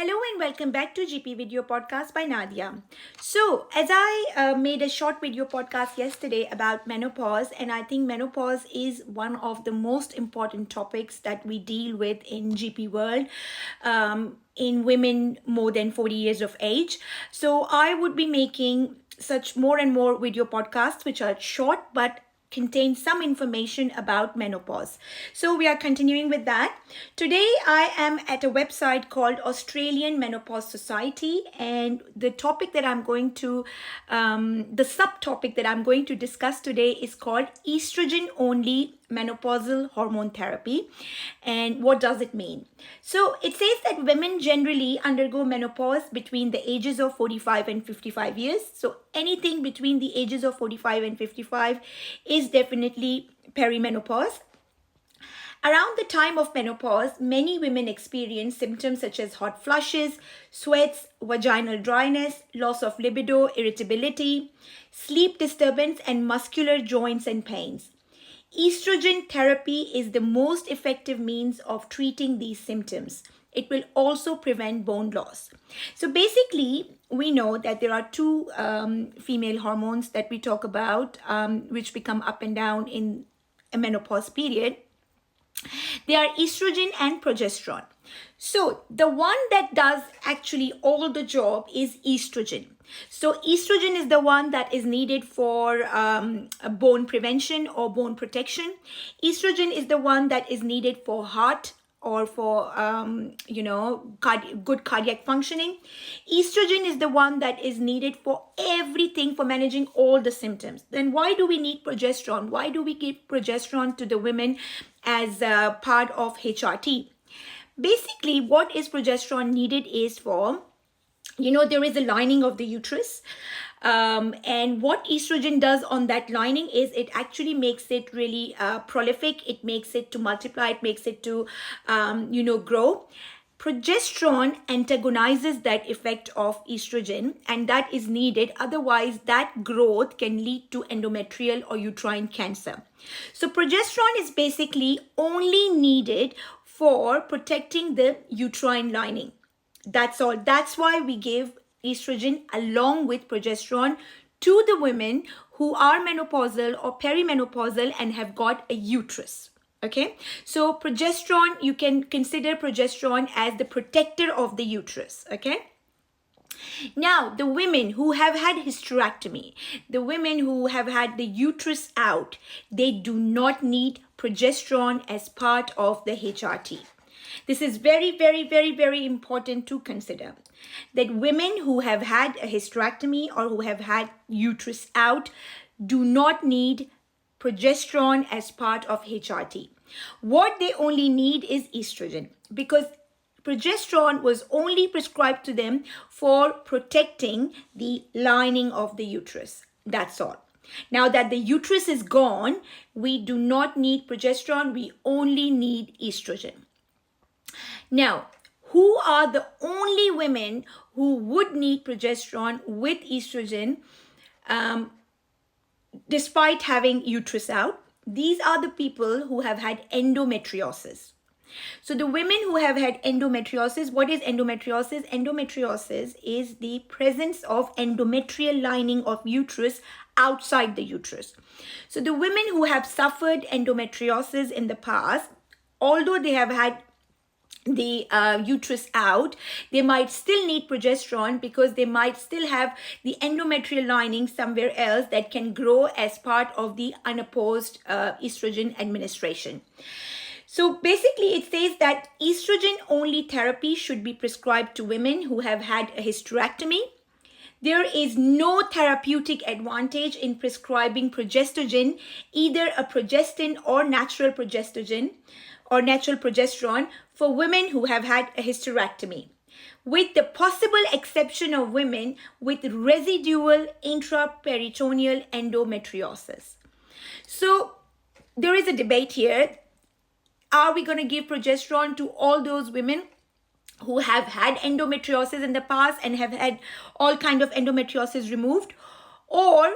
Hello and welcome back to GP Video Podcast by Nadia. So, as I made a short video podcast yesterday about menopause, and I think menopause is one of the most important topics that we deal with in GP world. In women more than 40 years of age. So I would be making such more and more video podcasts which are short but contain some information about menopause. So we are continuing with that. Today I am at a website called Australian Menopause Society, and the topic that I'm going to, the subtopic that I'm going to discuss today is called estrogen only menopausal hormone therapy. And what does it mean? So it says that women generally undergo menopause between the ages of 45 and 55 years. So anything between the ages of 45 and 55 is definitely perimenopause. Around the time of menopause, many women experience symptoms such as hot flushes, sweats, vaginal dryness, loss of libido, irritability, sleep disturbance, and muscular joints and pains. Estrogen therapy is the most effective means of treating these symptoms. It will also prevent bone loss. So basically, we know that there are two female hormones that we talk about, which become up and down in a menopause period. They are estrogen and progesterone. So the one that does actually all the job is estrogen. So estrogen is the one that is needed for bone prevention or bone protection. Estrogen is the one that is needed for heart or for good cardiac functioning. Estrogen is the one that is needed for everything, for managing all the symptoms. Then why do we need progesterone? Why do we give progesterone to the women as part of HRT? Basically, what is progesterone needed is for, there is a lining of the uterus. And what estrogen does on that lining is it actually makes it really prolific. It makes it to multiply. It makes it to, grow. Progesterone antagonizes that effect of estrogen, and that is needed. Otherwise, that growth can lead to endometrial or uterine cancer. So progesterone is basically only needed for protecting the uterine lining. That's all. That's why we give estrogen along with progesterone to the women who are menopausal or perimenopausal and have got a uterus. Okay, so progesterone, you can consider progesterone as the protector of the uterus. Okay. Now, the women who have had hysterectomy, the women who have had the uterus out, they do not need progesterone as part of the HRT. This is very, very, very, very important to consider, that women who have had a hysterectomy or who have had uterus out do not need progesterone as part of HRT. What they only need is estrogen, because progesterone was only prescribed to them for protecting the lining of the uterus. That's all. Now that the uterus is gone, we do not need progesterone. We only need estrogen. Now, who are the only women who would need progesterone with estrogen despite having uterus out? These are the people who have had endometriosis. So the women who have had endometriosis, what is endometriosis? Endometriosis is the presence of endometrial lining of uterus outside the uterus. So the women who have suffered endometriosis in the past, although they have had the uterus out, they might still need progesterone because they might still have the endometrial lining somewhere else that can grow as part of the unopposed estrogen administration. So basically it says that estrogen only therapy should be prescribed to women who have had a hysterectomy. There is no therapeutic advantage in prescribing progestogen, either a progestin or natural progestogen or natural progesterone, for women who have had a hysterectomy, with the possible exception of women with residual intraperitoneal endometriosis. So there is a debate here. Are we going to give progesterone to all those women who have had endometriosis in the past and have had all kind of endometriosis removed, or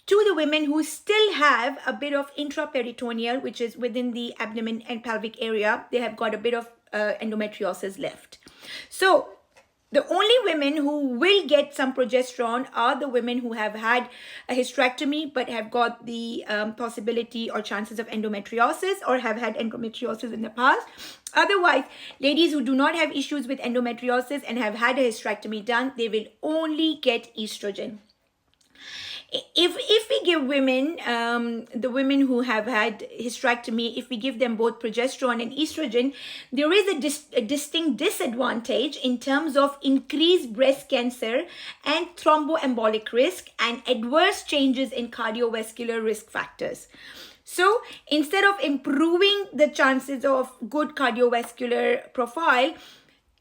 to the women who still have a bit of intraperitoneal, which is within the abdomen and pelvic area, they have got a bit of endometriosis left? So The only women who will get some progesterone are the women who have had a hysterectomy but have got the possibility or chances of endometriosis, or have had endometriosis in the past. Otherwise, ladies who do not have issues with endometriosis and have had a hysterectomy done, they will only get estrogen. If we give women, the women who have had hysterectomy, if we give them both progesterone and estrogen, there is a distinct disadvantage in terms of increased breast cancer and thromboembolic risk and adverse changes in cardiovascular risk factors. So instead of improving the chances of good cardiovascular profile,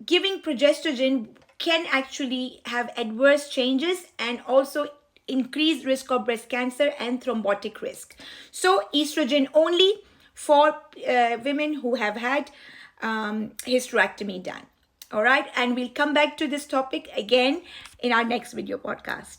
giving progesterone can actually have adverse changes and also increased risk of breast cancer and thrombotic risk. So estrogen only for women who have had hysterectomy done. All right, and we'll come back to this topic again in our next video podcast.